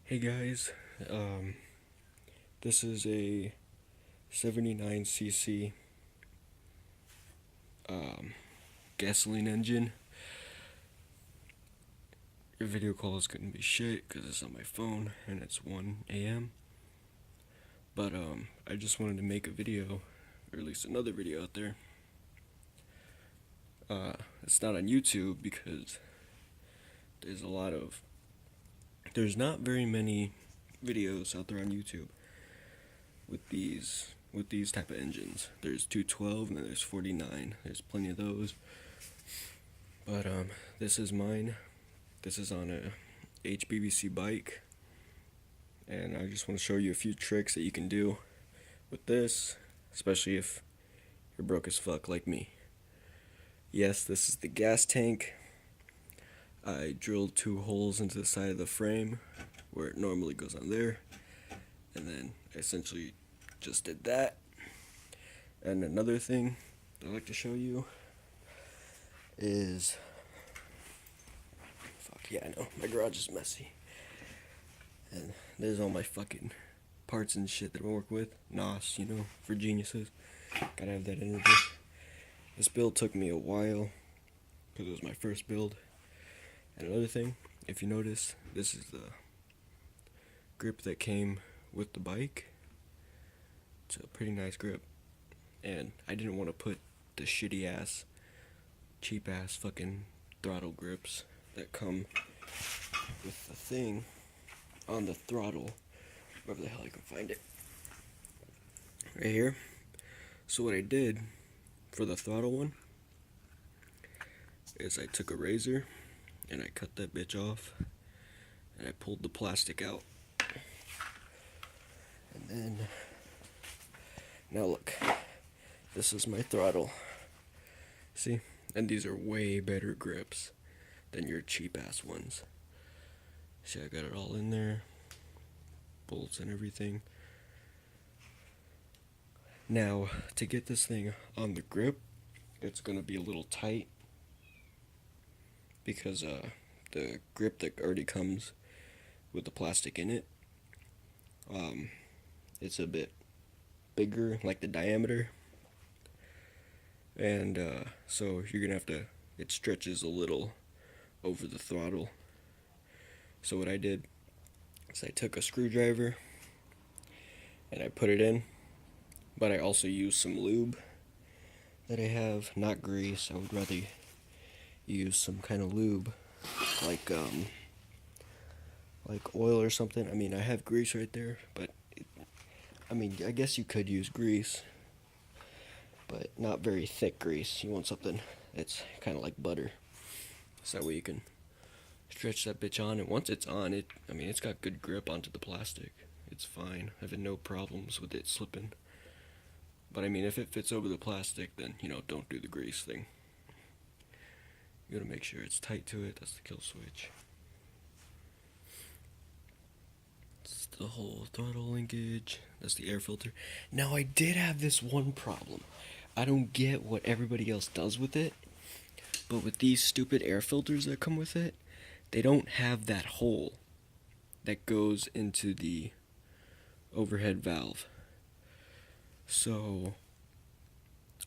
Hey guys, this is a 79cc um, gasoline engine. Your video call is gonna be shit because it's on my phone and it's 1 a.m. But I just wanted to make a video, or at least another video out there. It's not on YouTube because there's a lot of there's not very many videos out there on YouTube with these type of engines. There's 212 and then there's 49. There's plenty of those. But this is mine. This is on a HBBC bike, and I just want to show you a few tricks that you can do with this, especially if you're broke as fuck like me. Yes, this is the gas tank. I drilled 2 holes into the side of the frame where it normally goes on there, and then I essentially just did that. And another thing I'd like to show you is, yeah, I know, my garage is messy. And there's all my fucking parts and shit that I work with. NOS, for geniuses. Gotta have that energy. This build took me a while, because it was my first build. And another thing, if you notice, this is the grip that came with the bike. It's a pretty nice grip. And I didn't want to put the shitty ass, cheap ass fucking throttle grips that come with the thing on the throttle, wherever the hell I can find it, right here. So what I did for the throttle one is I took a razor and I cut that bitch off and I pulled the plastic out, and then now look, this is my throttle, see, and these are way better grips than your cheap ass ones. See, I got it all in there, bolts and everything. Now, to get this thing on the grip, it's gonna be a little tight because the grip that already comes with the plastic in it, it's a bit bigger, like the diameter, and so you're gonna have to, it stretches a little over the throttle. So what I did is I took a screwdriver and I put it in, but I also used some lube that I have, not grease. I would rather use some kind of lube, like oil or something. I mean, I have grease right there, but I guess you could use grease, but not very thick grease. You want something that's kind of like butter, so that way you can stretch that bitch on, and once it's on, it's got good grip onto the plastic. It's fine. I've had no problems with it slipping. But if it fits over the plastic, then, don't do the grease thing. You gotta make sure it's tight to it. That's the kill switch. It's the whole throttle linkage. That's the air filter. Now, I did have this one problem. I don't get what everybody else does with it, but with these stupid air filters that come with it, they don't have that hole that goes into the overhead valve. So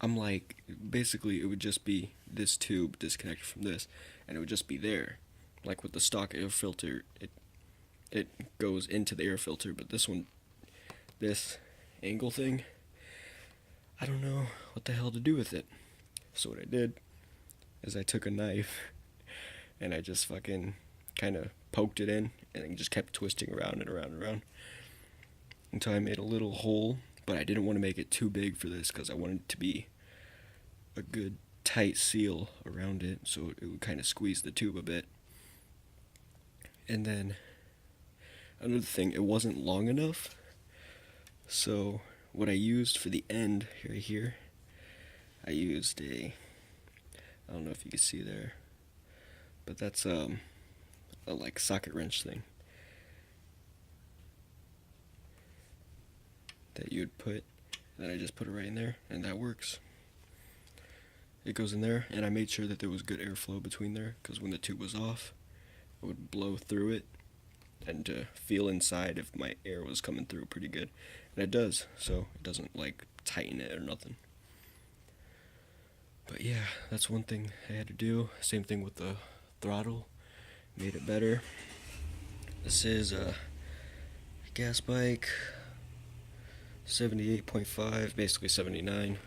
I'm like, basically it would just be this tube disconnected from this, and it would just be there. Like with the stock air filter, it goes into the air filter, but this angle thing, I don't know what the hell to do with it. So what I did is I took a knife and I just fucking kind of poked it in, and it just kept twisting around and around and around until I made a little hole. But I didn't want to make it too big for this because I wanted it to be a good tight seal around it, so it would kind of squeeze the tube a bit. And then another thing, it wasn't long enough, so what I used for the end right here, I used I don't know if you can see there, but that's a like socket wrench thing that you'd put, and then I just put it right in there, and that works. It goes in there, and I made sure that there was good airflow between there, because when the tube was off, it would blow through it, and to feel inside if my air was coming through pretty good. And it does, so it doesn't like tighten it or nothing. But yeah, that's one thing I had to do. Same thing with the throttle, made it better. This is a gas bike, 78.5, basically 79.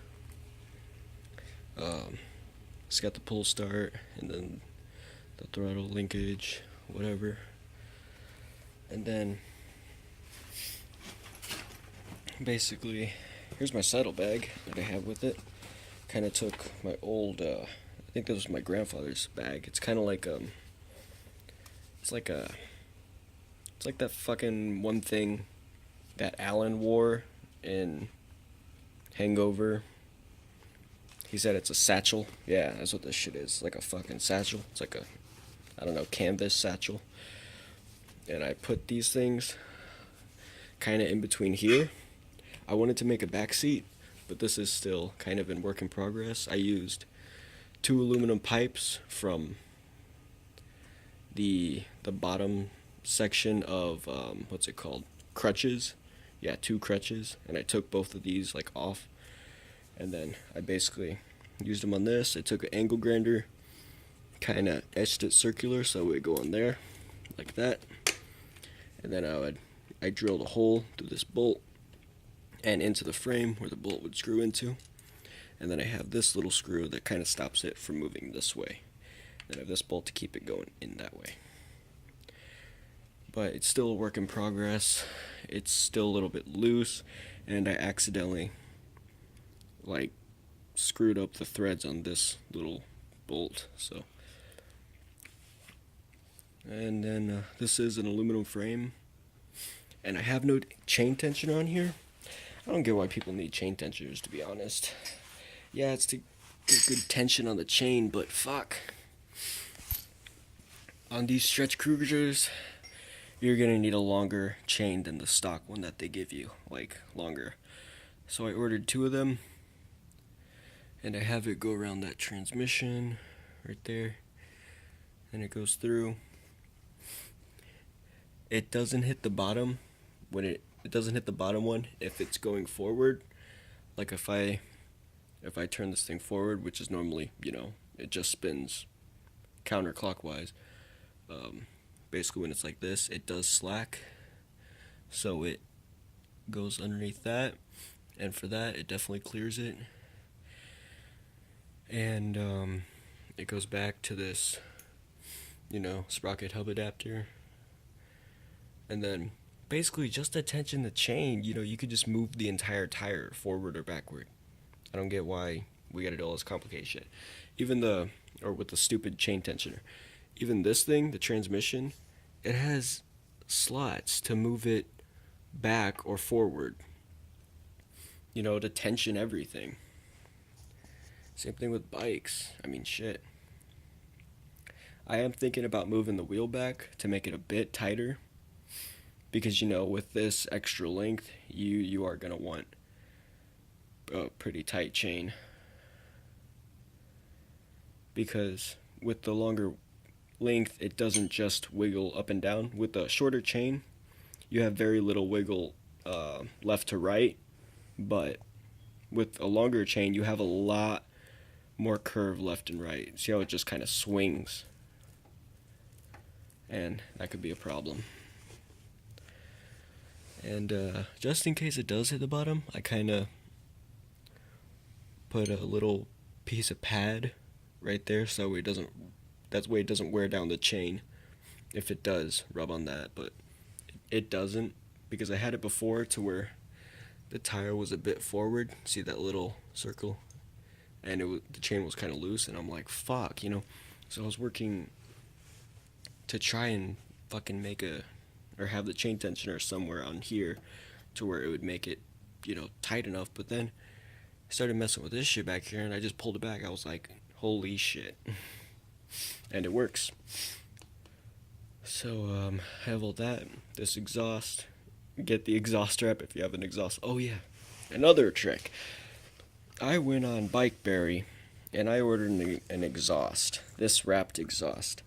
It's got the pull start and then the throttle linkage, whatever. And then basically, here's my saddlebag that I have with it. Kind of took my old, I think this was my grandfather's bag. It's kind of like it's like that fucking one thing that Alan wore in Hangover. He said it's a satchel. Yeah, that's what this shit is. Like a fucking satchel. It's like a, I don't know, canvas satchel. And I put these things kind of in between here. I wanted to make a back seat, but this is still kind of in work in progress. I used 2 aluminum pipes from the bottom section of what's it called? Crutches. Yeah, 2 crutches, and I took both of these like off, and then I basically used them on this. I took an angle grinder, kind of etched it circular so it would go on there like that, and then I drilled a hole through this bolt and into the frame where the bolt would screw into, and then I have this little screw that kind of stops it from moving this way. Then I have this bolt to keep it going in that way. But it's still a work in progress. It's still a little bit loose, and I accidentally like screwed up the threads on this little bolt. So, and then this is an aluminum frame, and I have no chain tensioner on here. I don't get why people need chain tensioners, to be honest. Yeah, it's to get good tension on the chain, but fuck. On these stretch cruisers, you're gonna need a longer chain than the stock one that they give you, like longer. So I ordered 2 of them, and I have it go around that transmission right there, and it goes through. It doesn't hit the bottom when it doesn't hit the bottom one if it's going forward. Like if I turn this thing forward, which is normally, it just spins counterclockwise. Basically when it's like this, it does slack, so it goes underneath that, and for that it definitely clears it, and it goes back to this sprocket hub adapter, and then basically just to tension the chain, you could just move the entire tire forward or backward. I don't get why we gotta do all this complication. Or with the stupid chain tensioner. Even this thing, the transmission, it has slots to move it back or forward, to tension everything. Same thing with bikes. I mean, shit. I am thinking about moving the wheel back to make it a bit tighter, because, with this extra length, you are going to want a pretty tight chain. Because with the longer length, it doesn't just wiggle up and down. With the shorter chain, you have very little wiggle left to right, but with a longer chain, you have a lot more curve left and right. See how it just kind of swings? And that could be a problem. And just in case it does hit the bottom, I kind of put a little piece of pad right there so that way it doesn't wear down the chain if it does rub on that, but it doesn't, because I had it before to where the tire was a bit forward. See that little circle? And the chain was kind of loose, and I'm like, fuck, So I was working to try and fucking have the chain tensioner somewhere on here to where it would make it, tight enough, but then I started messing with this shit back here, and I just pulled it back. I was like, holy shit. And it works. So, I have all that. This exhaust. Get the exhaust strap if you have an exhaust. Oh, yeah. Another trick. I went on Bikeberry, and I ordered an exhaust. This wrapped exhaust.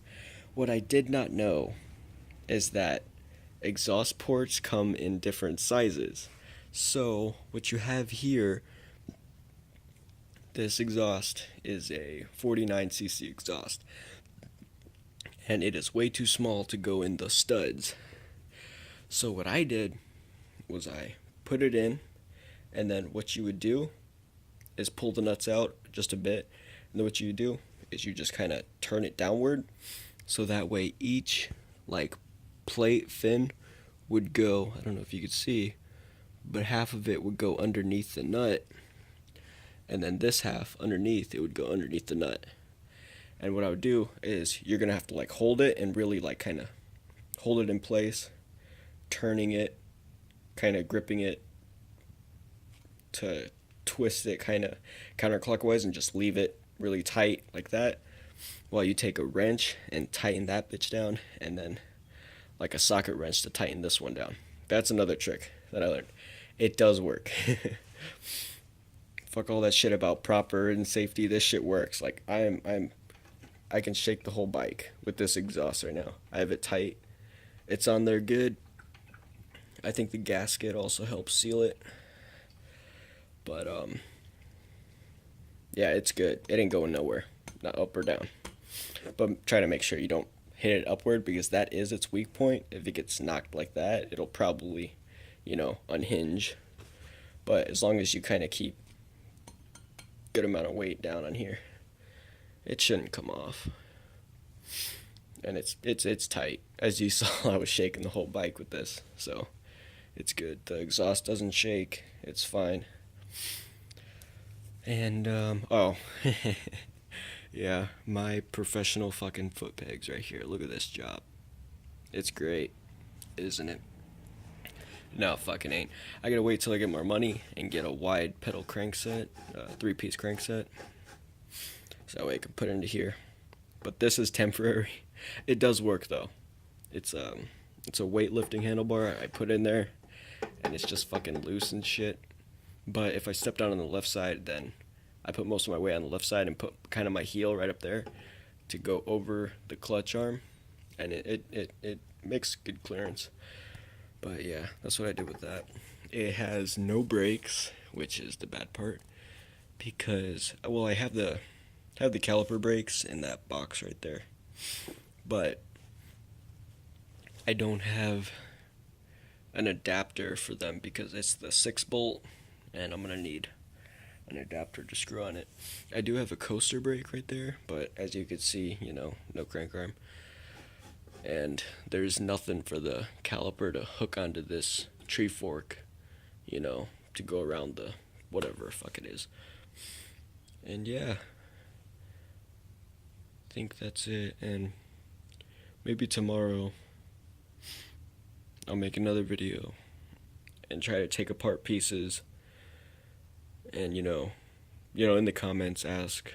What I did not know is that exhaust ports come in different sizes. So what you have here, this exhaust is a 49cc exhaust, and it is way too small to go in the studs. So what I did was I put it in, and then what you would do is pull the nuts out just a bit, and then what you do is you just kind of turn it downward, so that way each like plate fin would go, I don't know if you could see, but half of it would go underneath the nut, and then this half underneath, it would go underneath the nut. And what I would do is you're gonna have to like hold it and really like kind of hold it in place, turning it, kind of gripping it to twist it kind of counterclockwise and just leave it really tight like that, while you take a wrench and tighten that bitch down, and then like a socket wrench to tighten this one down. That's another trick that I learned. It does work. Fuck all that shit about proper and safety. This shit works. Like I can shake the whole bike with this exhaust right now. I have it tight. It's on there good. I think the gasket also helps seal it. But yeah, it's good. It ain't going nowhere. Not up or down. But try to make sure you don't hit it upward, because that is its weak point. If it gets knocked like that, it'll probably, unhinge. But as long as you kind of keep good amount of weight down on here, it shouldn't come off. And it's tight. As you saw, I was shaking the whole bike with this, so it's good. The exhaust doesn't shake. It's fine. And yeah, my professional fucking foot pegs right here. Look at this job. It's great, isn't it? No, fucking ain't. I gotta wait till I get more money and get a wide pedal crankset, 3-piece crankset, so that way I can put it into here. But this is temporary. It does work though. It's a weightlifting handlebar I put in there, and it's just fucking loose and shit. But if I step down on the left side, then I put most of my weight on the left side and put kind of my heel right up there to go over the clutch arm, and it makes good clearance. But yeah, that's what I did with that. It has no brakes, which is the bad part, because I have the caliper brakes in that box right there, but I don't have an adapter for them because it's the 6-bolt, and I'm gonna need an adapter to screw on it. I do have a coaster brake right there, but as you can see, no crank arm. And there's nothing for the caliper to hook onto this tree fork, to go around the whatever fuck it is. And yeah, I think that's it. And maybe tomorrow I'll make another video and try to take apart pieces, and in the comments ask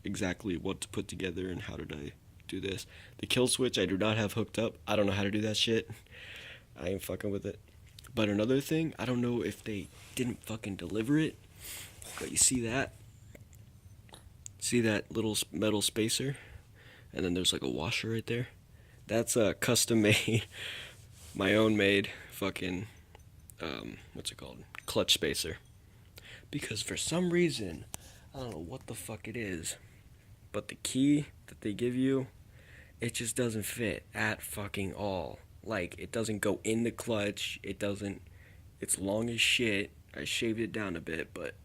exactly what to put together and how did I do this. The kill switch I do not have hooked up. I don't know how to do that shit. I ain't fucking with it. But another thing, I don't know if they didn't fucking deliver it, but you see that little metal spacer, and then there's like a washer right there? That's a custom made, my own made fucking what's it called, clutch spacer. Because for some reason, I don't know what the fuck it is, but the key that they give you, it just doesn't fit at fucking all. Like, it doesn't go in the clutch. It's long as shit. I shaved it down a bit, but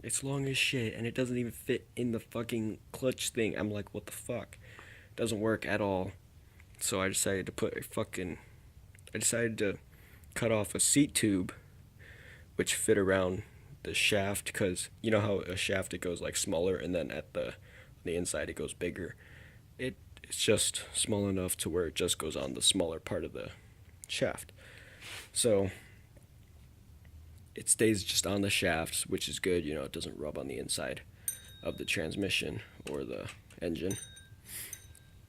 it's long as shit, and it doesn't even fit in the fucking clutch thing. I'm like, what the fuck? It doesn't work at all. So I decided to cut off a seat tube, which fit around the shaft, because you know how a shaft, it goes like smaller, and then at the inside it goes bigger. It's just small enough to where it just goes on the smaller part of the shaft, so it stays just on the shaft, which is good. It doesn't rub on the inside of the transmission or the engine,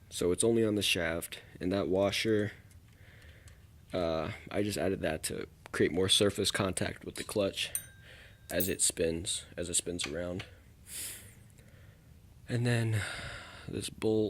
so it's only on the shaft. And that washer, I just added that to create more surface contact with the clutch as it spins around. And then this bolt,